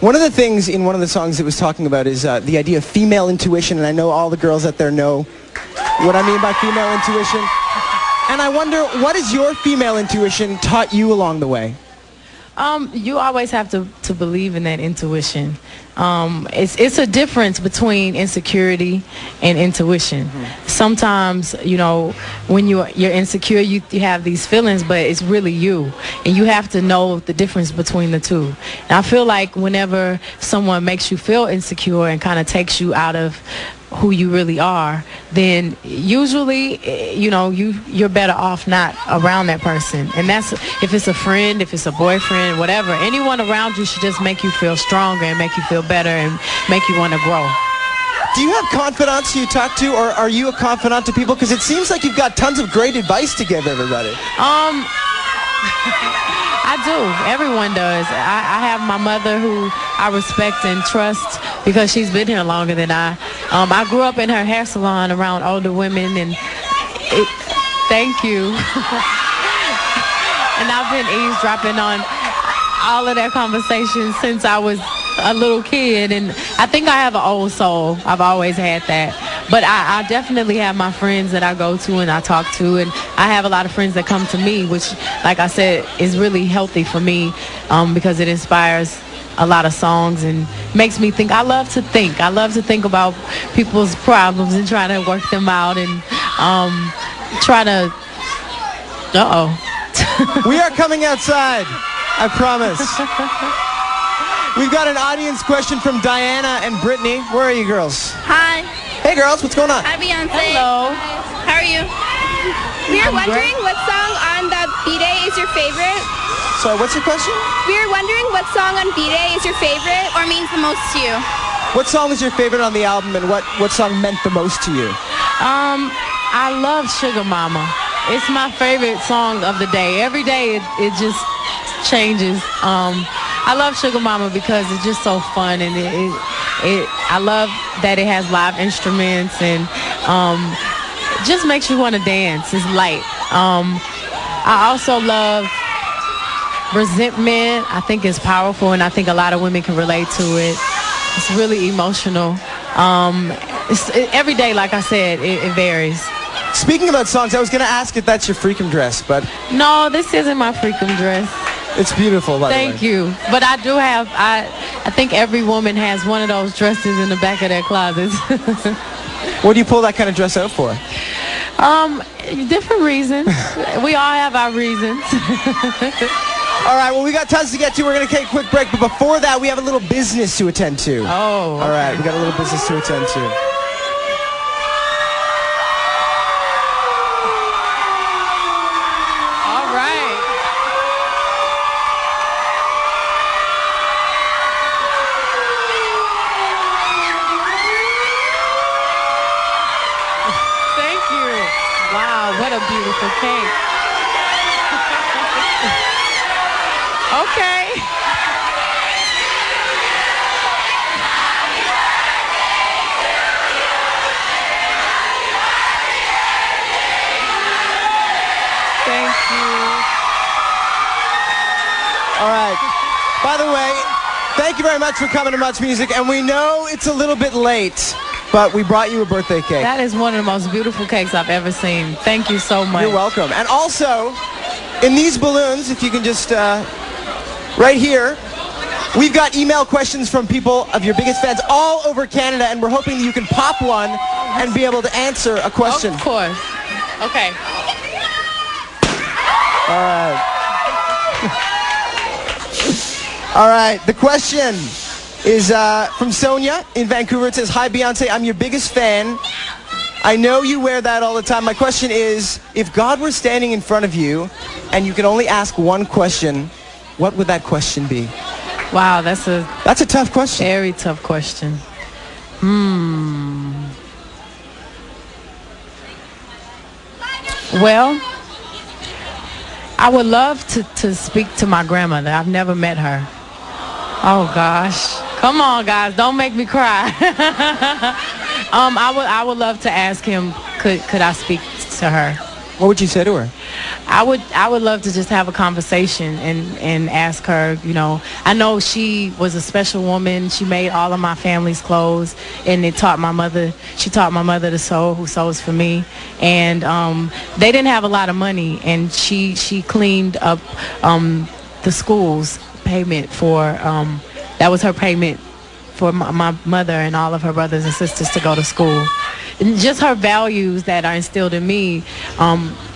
One of the things in one of the songs it was talking about is the idea of female intuition, and I know all the girls out there know what I mean by female intuition. And I wonder, what has your female intuition taught you along the way? You always have to believe in that intuition. It's a difference between insecurity and intuition. Mm-hmm. Sometimes, you know, when you're insecure, you have these feelings, but it's really you. And you have to know the difference between the two. And I feel like whenever someone makes you feel insecure and kind of takes you out of who you really are, then usually, you know, you're better off not around that person. And that's, if it's a friend, if it's a boyfriend, whatever, anyone around you should just make you feel stronger and make you feel better and make you want to grow. Do you have confidants you talk to, or are you a confidant to people? Because it seems like you've got tons of great advice to give everybody. I do. Everyone does. I have my mother, who I respect and trust because she's been here longer than I. I grew up in her hair salon around older women, and thank you. And I've been eavesdropping on all of their conversations since I was a little kid, and I think I have an old soul. I've always had that. But I definitely have my friends that I go to and I talk to, and I have a lot of friends that come to me, which, like I said, is really healthy for me because it inspires a lot of songs and makes me think. I love to think about people's problems and try to work them out and try to... We are coming outside, I promise. We've got an audience question from Diana and Brittany. Where are you girls? Hi. Hey girls, what's going on? Hi, Beyonce. Hello. How are you? We are wondering what song on the B-Day is your favorite. Sorry, what's your question? We are wondering what song on B-Day is your favorite or means the most to you. What song is your favorite on the album, and what song meant the most to you? I love Sugar Mama. It's my favorite song of the day. Every day it just changes. I love Sugar Mama because it's just so fun, and I love that it has live instruments and just makes you want to dance. It's light. I also love Resentment. I think it's powerful, and I think a lot of women can relate to it. It's really emotional. Every day, like I said, it varies. Speaking about songs, I was going to ask if that's your freakum dress, but... No, this isn't my freakum dress. It's beautiful, by the way. Thank you. But I do have, I think every woman has one of those dresses in the back of their closets. What do you pull that kind of dress out for? Different reasons. We all have our reasons. All right, well, we got tons to get to. We're going to take a quick break, but before that, we have a little business to attend to. Oh. All right, we got a little business to attend to. All right. Thank you. Wow, what a beautiful cake. Okay. Thank you. All right. By the way, thank you very much for coming to Much Music, and we know it's a little bit late, but we brought you a birthday cake. That is one of the most beautiful cakes I've ever seen. Thank you so much. You're welcome. And also, in these balloons, if you can just, right here, we've got email questions from people of your biggest fans all over Canada, and we're hoping that you can pop one and be able to answer a question. Of course. Okay. All right. All right. The question is from Sonia in Vancouver. It says, "Hi, Beyonce. I'm your biggest fan. I know you wear that all the time. My question is, if God were standing in front of you and you could only ask one question, what would that question be?" Wow, that's a tough question. very tough question. Well, I would love to speak to my grandmother. I've never met her. Oh gosh. Come on, guys, don't make me cry. I would love to ask him, could I speak to her? What would you say to her? I would love to just have a conversation and ask her, you know, I know she was a special woman. She made all of my family's clothes, and she taught my mother to sew, who sews for me. And they didn't have a lot of money, and she cleaned up the school's payment for, that was her payment for my mother and all of her brothers and sisters to go to school. And just her values that are instilled in me,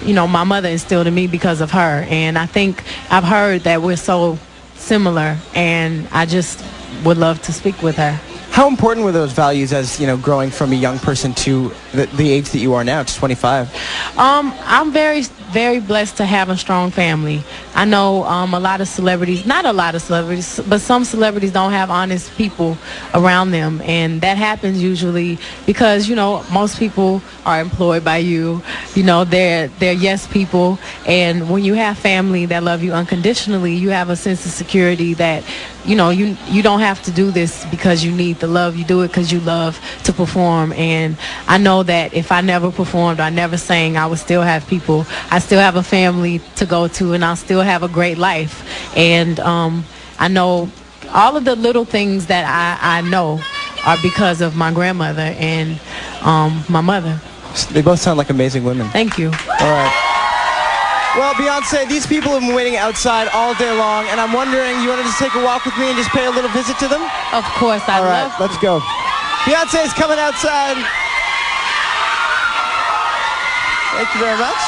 you know, my mother instilled in me because of her. And I think I've heard that we're so similar, and I just would love to speak with her. How important were those values as, you know, growing from a young person to the age that you are now, to 25? I'm very, very blessed to have a strong family. I know a lot of celebrities, not a lot of celebrities, but some celebrities don't have honest people around them. And that happens usually because, you know, most people are employed by you. You know, they're yes people. And when you have family that love you unconditionally, you have a sense of security that, you know, you don't have to do this because you need the love. You do it because you love to perform. And I know that if I never performed, I never sang, I would still have people. I still have a family to go to, and I'll still have a great life. And I know all of the little things that I know are because of my grandmother and my mother. They both sound like amazing women. Thank you. All right. Well, Beyonce, these people have been waiting outside all day long, and I'm wondering, you want to just take a walk with me and just pay a little visit to them? Of course, I All right, love. let's go. Beyonce's coming outside. Thank you very much.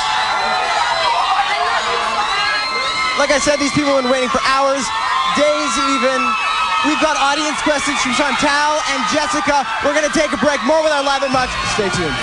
Like I said, these people have been waiting for hours, days even. We've got audience questions from Chantal and Jessica. We're going to take a break. More with our Live at Much. Stay tuned.